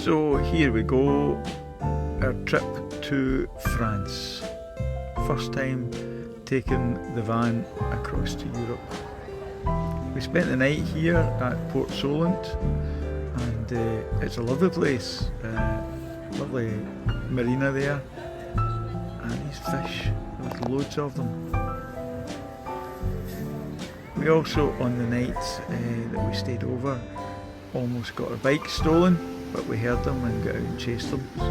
So here we go, our trip to France. First time taking the van across to Europe. We spent the night here at Portsmouth, and it's a lovely place, lovely marina there, and these fish, there's loads of them. We also, on the night that we stayed over, almost got our bikes stolen, but we heard them and got out and chased them, so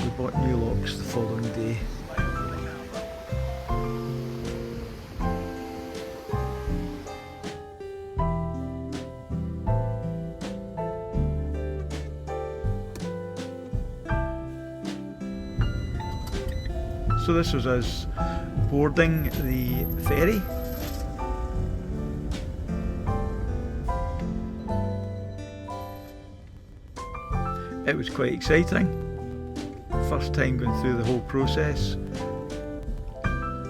we bought new locks the following day. So this was us boarding the ferry. It was quite exciting. First time going through the whole process.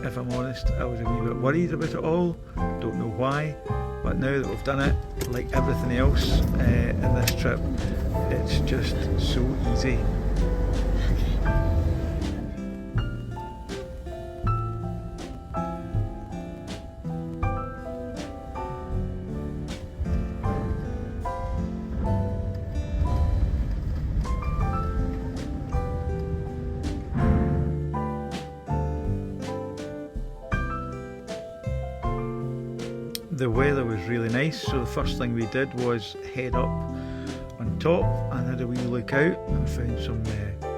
If I'm honest, I was a wee bit worried about it all. Don't know why, but now that we've done it, like everything else in this trip, it's just so easy. The weather was really nice, so the first thing we did was head up on top and had a wee look out and found some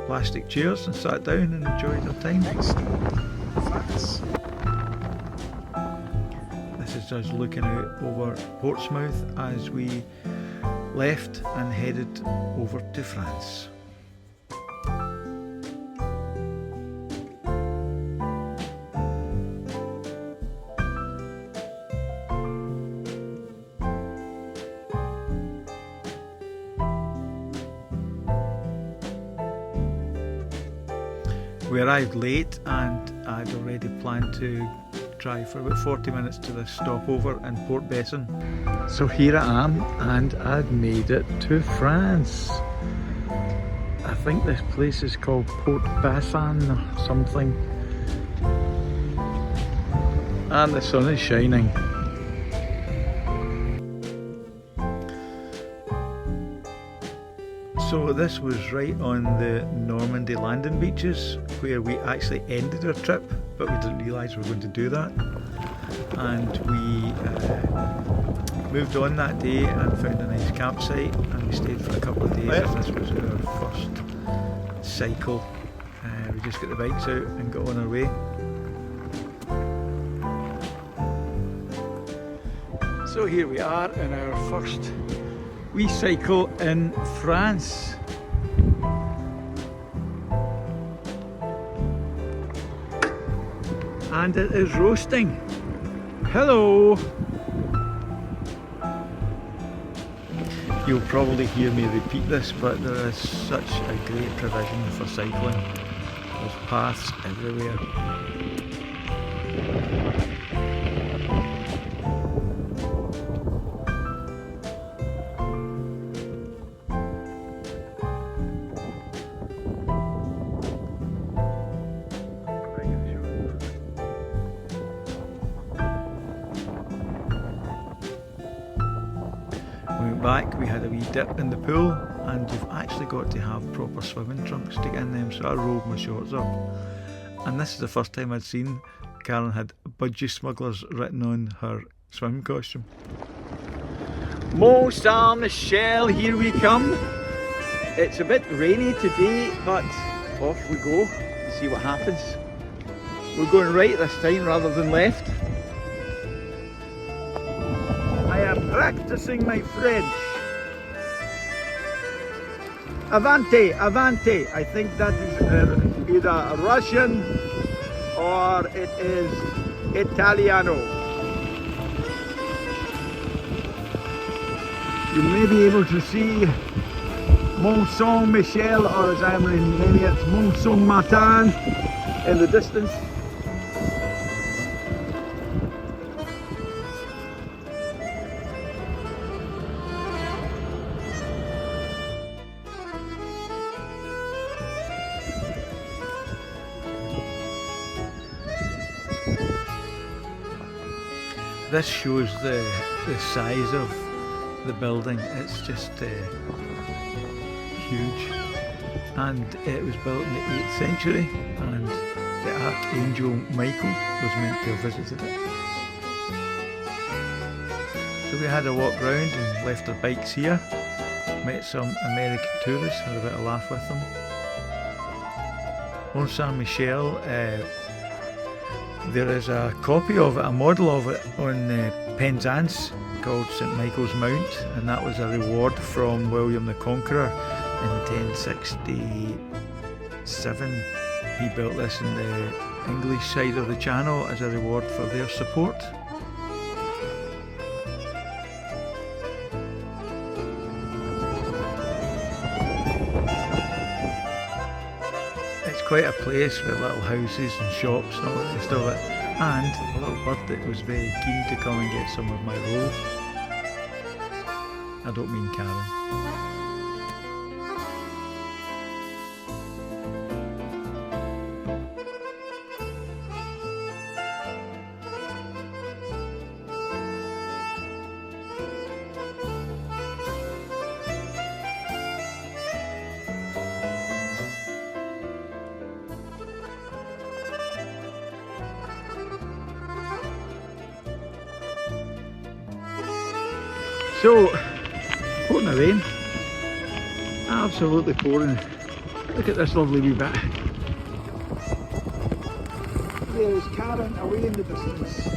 plastic chairs and sat down and enjoyed our time. France. This is us looking out over Portsmouth as we left and headed over to France. We arrived late and I'd already planned to drive for about 40 minutes to this stopover in Port Besson. So here I am and I've made it to France. I think this place is called Port Besson or something. And the sun is shining. So this was right on the Normandy landing beaches where we actually ended our trip, but we didn't realise we were going to do that. And we moved on that day and found a nice campsite, and we stayed for a couple of days, and this was our first cycle. We just got the bikes out and got on our way. So here we are in our first wee cycle in France. And it is roasting. Hello! You'll probably hear me repeat this, but there is such a great provision for cycling. There's paths everywhere. Back, we had a wee dip in the pool, and you've actually got to have proper swimming trunks to get in them, so I rolled my shorts up. And this is the first time I'd seen Karen had budgie smugglers written on her swim costume. Mont Saint-Michel, here we come. It's a bit rainy today, but off we go to see what happens. We're going right this time rather than left. I am practicing my French. Avanti, avanti. I think that is either Russian or it is Italiano. You may be able to see Mont Saint-Michel, or as I'm naming it, Mont Saint-Martin in the distance. this shows the size of the building. It's just huge, and it was built in the 8th century, and the Archangel Michael was meant to have visited it. So we had a walk round and left our bikes here, met some American tourists, had a bit of laugh with them. Mont Saint-Michel, there is a copy of it, a model of it on Penzance called St Michael's Mount, and that was a reward from William the Conqueror in 1067. He built this in the English side of the channel as a reward for their support. It's quite a place with little houses and shops and all the rest of it, and a little bird that was very keen to come and get some of my roll. I don't mean Karen. So, pouring the rain, absolutely pouring. Look at this lovely wee bit. There's Karen away in the distance.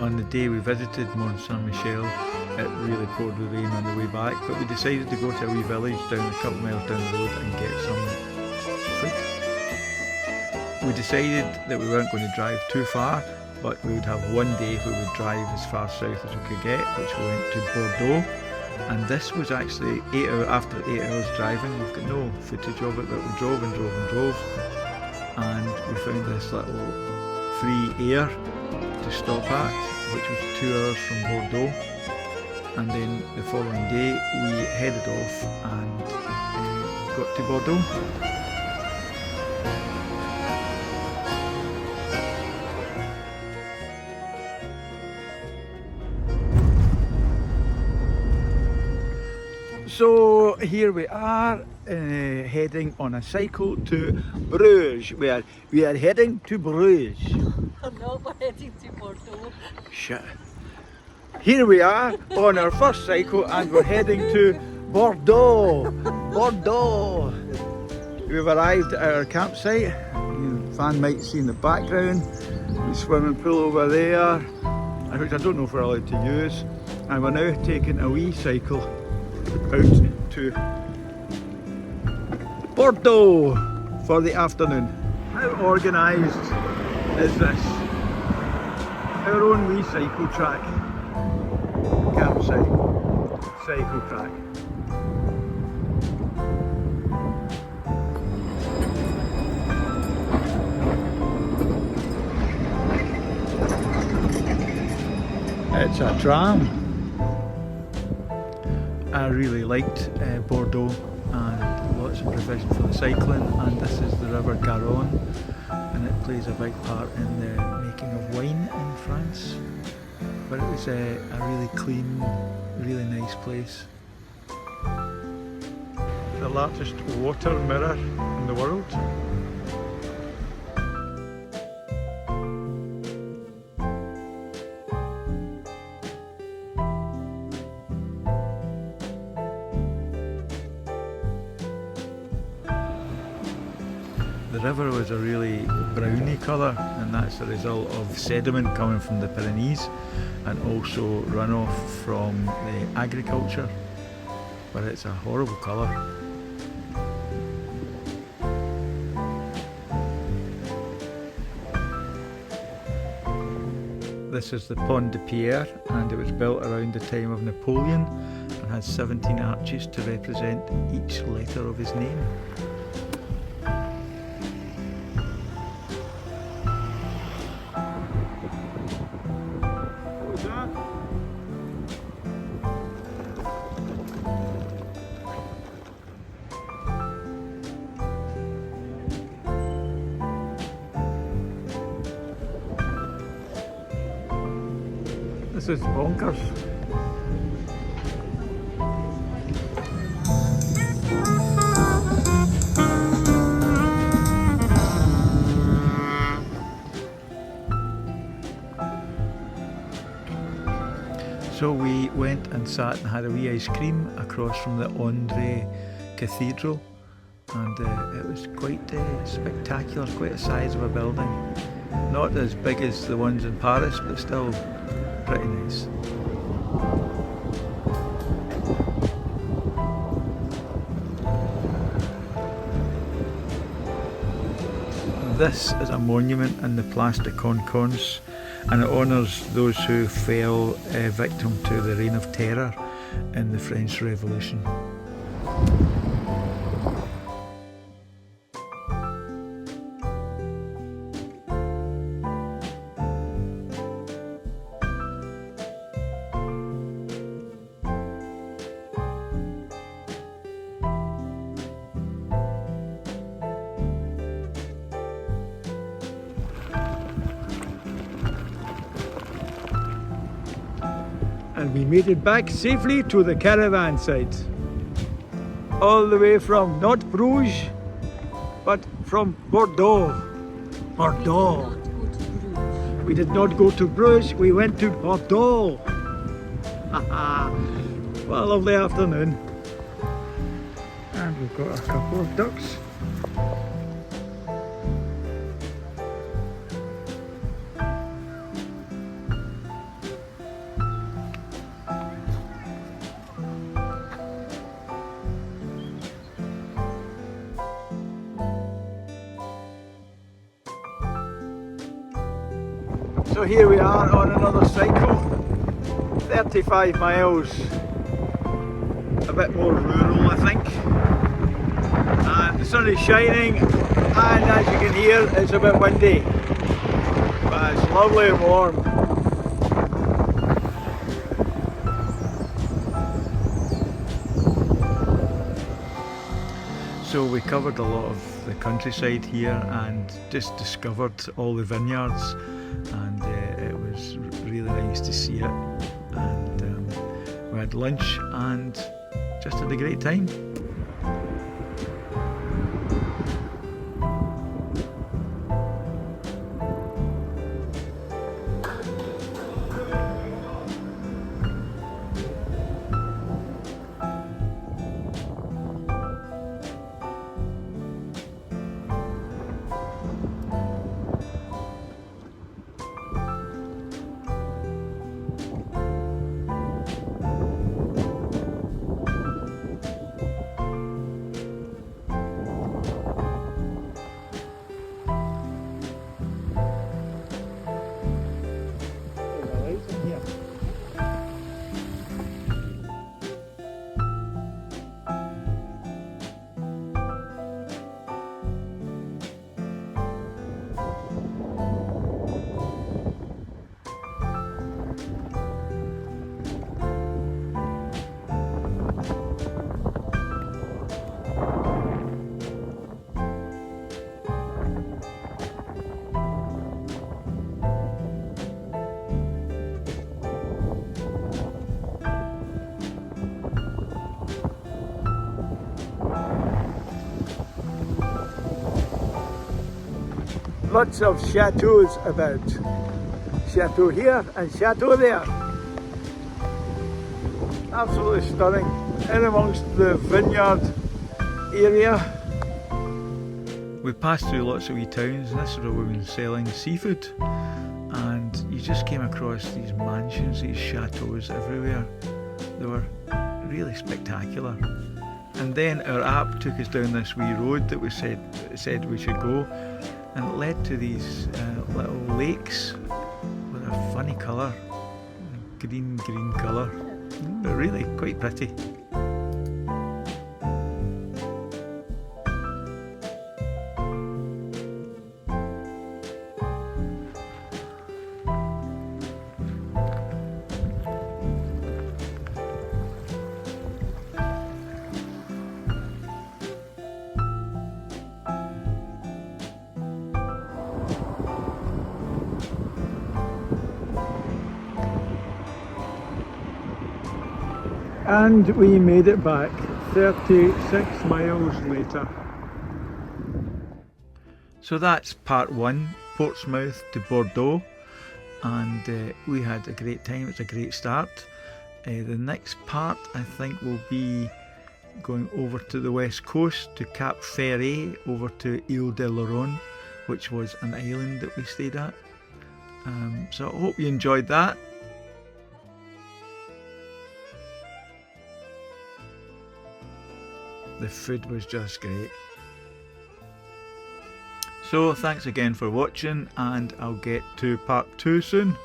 On the day we visited Mont Saint-Michel, it really poured with rain on the way back, but we decided to go to a wee village down a couple miles down the road and get some food. We decided that we weren't going to drive too far, but we would have one day we would drive as far south as we could get, which we went to Bordeaux, and this was actually after 8 hours driving. We've got no footage of it, but we drove and drove and drove, and we found this little free air to stop at, which was 2 hours from Bordeaux, and then the following day we headed off and got to Bordeaux. So here we are heading on a cycle to Bruges. We are heading to Bruges. No, we're heading to Bordeaux. Shit. Here we are on our first cycle and we're heading to Bordeaux. Bordeaux. We've arrived at our campsite. You fan might see in the background. The swimming pool over there, which I don't know if we're allowed to use. And we're now taking a wee cycle out to Bordeaux for the afternoon. How organised is this? Our own wee cycle track, campsite, cycle track. It's a tram. I really liked Bordeaux and lots of provision for the cycling, and this is the River Garonne, and it plays a big part in the making of wine in France. But it was a really clean, really nice place. The largest water mirror in the world. The river was a really browny colour, and that's a result of sediment coming from the Pyrenees and also runoff from the agriculture, but it's a horrible colour. This is the Pont de Pierre, and it was built around the time of Napoleon and has 17 arches to represent each letter of his name. This is bonkers. So we went and sat and had a wee ice cream across from the Andre Cathedral, and it was quite spectacular, quite a size of a building. Not as big as the ones in Paris, but still pretty nice. This is a monument in the Place de Concorde, and it honours those who fell victim to the Reign of Terror in the French Revolution. And we made it back safely to the caravan site. All the way from not Bruges, but from Bordeaux. Bordeaux. We did not go to Bruges, we went to Bordeaux. What a lovely afternoon. And we've got a couple of ducks. So here we are on another cycle, 35 miles, a bit more rural I think, and the sun is shining, and as you can hear it's a bit windy, but it's lovely and warm. So we covered a lot of the countryside here and just discovered all the vineyards, and it was really nice to see it, and we had lunch and just had a great time. Lots of chateaux about. Chateau here and chateau there. Absolutely stunning. In amongst the vineyard area. We passed through lots of wee towns, and this is where we were selling seafood. And you just came across these mansions, these chateaux everywhere. They were really spectacular. And then our app took us down this wee road that we said we should go, and it led to these little lakes with a funny colour, green colour, but really quite pretty. And we made it back 36 miles later. So that's part one, Portsmouth to Bordeaux, and we had a great time. It's a great start. The next part I think will be going over to the west coast to Cap Ferret, over to Ile de Lorraine, which was an island that we stayed at. So I hope you enjoyed that. The food was just great. So thanks again for watching, and I'll get to part 2 soon.